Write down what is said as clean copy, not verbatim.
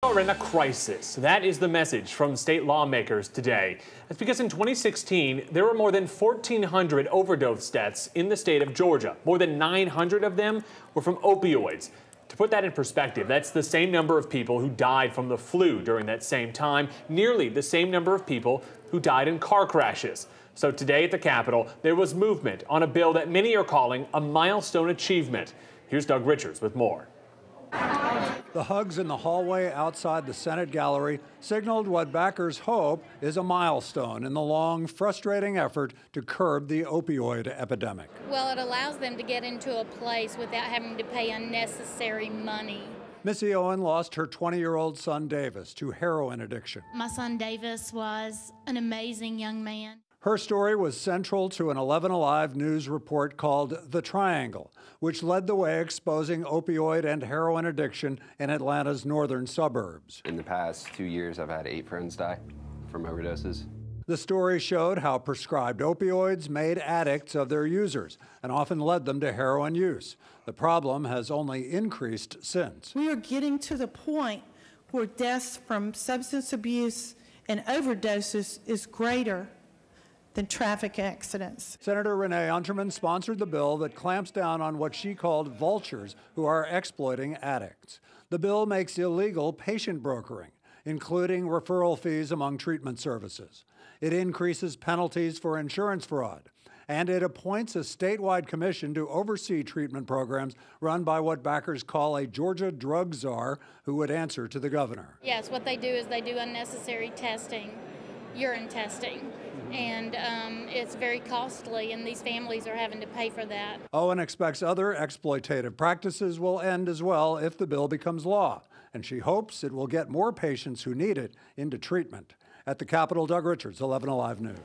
We're in a crisis. That is the message from state lawmakers today. That's because in 2016, there were more than 1,400 overdose deaths in the state of Georgia. More than 900 of them were from opioids. To put that in perspective, that's the same number of people who died from the flu during that same time, nearly the same number of people who died in car crashes. So today at the Capitol, there was movement on a bill that many are calling a milestone achievement. Here's Doug Richards with more. The hugs in the hallway outside the Senate gallery signaled what backers hope is a milestone in the long, frustrating effort to curb the opioid epidemic. Well, it allows them to get into a place without having to pay unnecessary money. Missy Owen lost her 20-year-old son Davis to heroin addiction. My son Davis was an amazing young man. Her story was central to an 11 Alive news report called The Triangle, which led the way exposing opioid and heroin addiction in Atlanta's northern suburbs. In the past 2 years, I've had 8 friends die from overdoses. The story showed how prescribed opioids made addicts of their users and often led them to heroin use. The problem has only increased since. We are getting to the point where deaths from substance abuse and overdoses is greater than traffic accidents. Senator Renee Unterman sponsored the bill that clamps down on what she called vultures who are exploiting addicts. The bill makes illegal patient brokering, including referral fees among treatment services. It increases penalties for insurance fraud, and it appoints a statewide commission to oversee treatment programs run by what backers call a Georgia drug czar who would answer to the governor. Yes, what they do is they do unnecessary testing, urine testing. And it's very costly, and these families are having to pay for that. Owen expects other exploitative practices will end as well if the bill becomes law, and she hopes it will get more patients who need it into treatment. At the Capitol, Doug Richards, 11 Alive News.